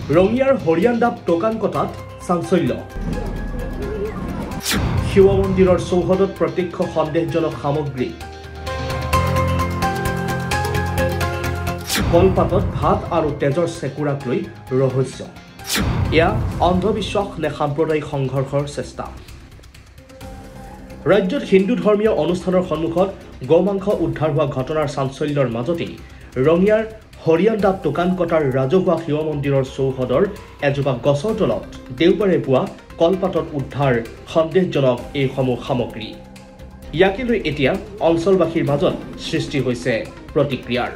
ৰঙিয়াৰ হৰিয়াণ্ডাপ টোকান কটাত চাঞ্চল্য শিৱ মন্দিৰৰ চৌহদত প্ৰত্যক্ষ সন্দেহজনক সামগ্ৰী কলপাতত ভাত আৰু তেজৰ চেকুৰাক লৈ ৰহস্য এয়া অন্ধবিশ্বাস নে সাম্প্ৰদায়িক সংঘৰ্ষৰ চেষ্টা ৰাজ্যত হিন্দু ধৰ্মীয় অনুষ্ঠানৰ সন্মুখত গোমাংস উদ্ধাৰ হোৱা ঘটনাৰ চাঞ্চল্যৰ মাজতেই ৰঙিয়াৰ হৰিয়াণ্ডাপ টোকান কটাৰ ৰাজহুৱা শিৱ মন্দিৰৰ চৌহদৰ এজোপা গছৰ তলত দেওবাৰে পুৱা কলপাতত উদ্ধাৰ সন্দেহজনক এইসমূহ সামগ্ৰী ইয়াকে লৈ এতিয়া অঞ্চলবাসীৰ মাজত সৃষ্টি হৈছে প্ৰতিক্ৰিয়াৰ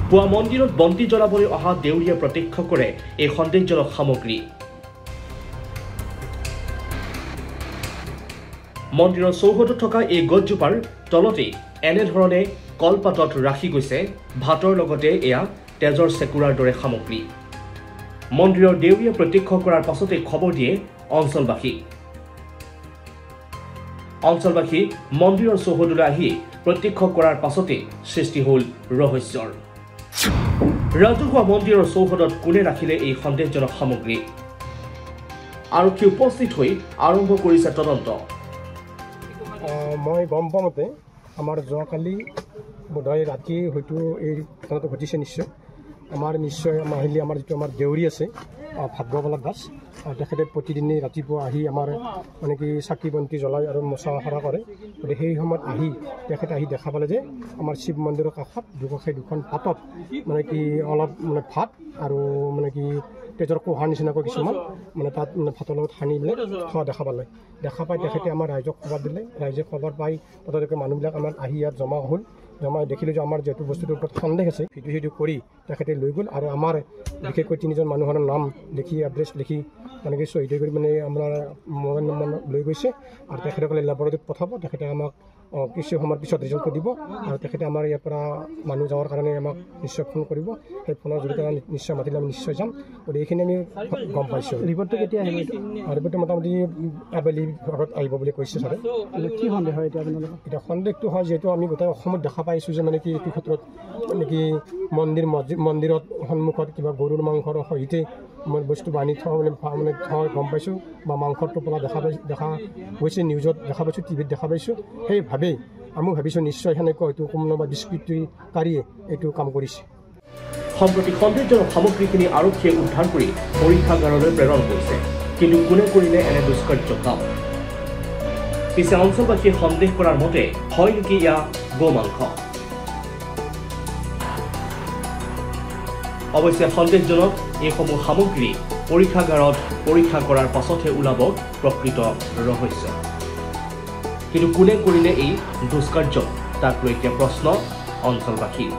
পুৱা মন্দিৰত বন্তি জ্বলাবলৈ অহা দেউৰীয়ে প্ৰত্যক্ষ কৰে এই সন্দেহজনক সামগ্ৰী মন্দিৰৰ চৌহদত থকা এই গছজোপাৰ তলতেই এনেধৰণে কলপাতত ৰাখি গৈছে ভাতৰ লগতে এয়া তেজৰ চেকুৰাৰ দৰে সামগ্ৰী মন্দিৰৰ দেউৰীয়ে প্ৰত্যক্ষ কৰাৰ পাছতে খবৰ দিয়ে অঞ্চলবাসী মন্দিৰৰ চৌহদলৈ আহি প্ৰত্যক্ষ কৰাৰ পাছতে সৃষ্টি হ'ল ৰহস্যৰ ৰাজহুৱা মন্দিৰৰ চৌহদত কোনে ৰাখিলে এই সন্দেহজনক সামগ্ৰী আৰক্ষী উপস্থিত হৈ আৰম্ভ কৰিছে তদন্ত মই গম পাওঁতে আমাৰ যোৱাকালি বোধহয় ৰাতি হয়তো এই ঘটনাটো ঘটিছে নিশ্চয় মাহিলী আমাৰ যিটো আমাৰ দেউৰী আছে ভাগ্যৱালা দাস তেখেতে প্ৰতিদিনে ৰাতিপুৱা আহি আমাৰ মানে কি চাকি বন্তি জ্বলাই আৰু মোচা সৰা কৰে গতিকে সেই সময়ত তেখেতে আহি দেখা পালে যে আমাৰ শিৱ মন্দিৰৰ কাষত দুকাষে দুখন পাতত মানে কি অলপ মানে ভাত আৰু মানে কি তেজৰ কোহাৰ নিচিনাকৈ কিছুমান মানে তাত মানে ভাতৰ লগত সানি পেলাই থোৱা দেখা পাই তেখেতে আমাৰ ৰাইজক খবৰ দিলে ৰাইজে খবৰ পাই ততলৈকে মানুহবিলাক আমাৰ আহি ইয়াত জমা হ'ল জমা দেখিলোঁ যে আমাৰ যিহেতু বস্তুটোৰ ওপৰত সন্দেহ আছে ভিডিঅ' কৰি তেখেতে লৈ গ'ল আৰু আমাৰ বিশেষকৈ তিনিজন মানুহৰ নাম লিখি এড্ৰেছ লিখি মানে কি চহী কৰি মানে আমাৰ মোবাইল নম্বৰ লৈ গৈছে আৰু তেখেতসকলে লেবৰেটৰীত পঠাব তেখেতে আমাক কিছু সময়ৰ পিছত ৰিজাল্টটো দিব আৰু তেখেতে আমাৰ ইয়াৰ পৰা মানুহ যাবৰ কাৰণে আমাক নিশ্চয় ফোন কৰিব সেই ফোনৰ জৰিয়তে নিশ্চয় মাতিলে আমি নিশ্চয় যাম গতিকে এইখিনি আমি গম পাইছোঁ ৰিপৰ্টটো কেতিয়া আহিব ৰিপৰ্টটো মোটামুটি আবেলি আগত আহিব বুলি কৈছে ছাৰে কি সন্দেহ হয় এতিয়া সন্দেহটো হয় যিহেতু আমি গোটেই অসমত দেখা পাইছোঁ যে মানে কি এইটো ক্ষেত্ৰত মানে কি মন্দিৰত সন্মুখত কিবা গৰুৰ মাংসৰ সহিতে বস্তু বান্ধি থোৱা মানে গম পাইছোঁ বা মাংসৰ টোপোলা দেখা গৈছে নিউজত দেখা পাইছোঁ টিভিত দেখা পাইছোঁ সেইভাৱেই আমি ভাবিছোঁ নিশ্চয় সেনেকুৱা হয়তো কোনোবা দুষ্কৃতিকাৰীয়ে এইটো কাম কৰিছে সম্প্ৰতি সন্দেহজনক সামগ্ৰীখিনি আৰক্ষীয়ে উদ্ধাৰ কৰি পৰীক্ষাগাৰলৈ প্ৰেৰণ কৰিছে কিন্তু কোনে কৰিলে এনে দুষ্কাৰ্য কাম পিছে অঞ্চলবাসীয়ে সন্দেহ কৰাৰ মতে হয় নেকি ইয়া গোমাংস অৱশ্যে সন্দেহজনক এইসমূহ সামগ্ৰী পৰীক্ষাগাৰত পৰীক্ষা কৰাৰ পাছতহে ওলাব প্ৰকৃত ৰহস্য কিন্তু কোনে কৰিলে এই দুষ্কাৰ্য তাক লৈ এতিয়া প্ৰশ্ন অঞ্চলবাসীৰ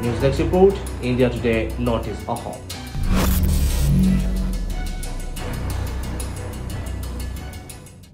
news desk report India Today North East Assam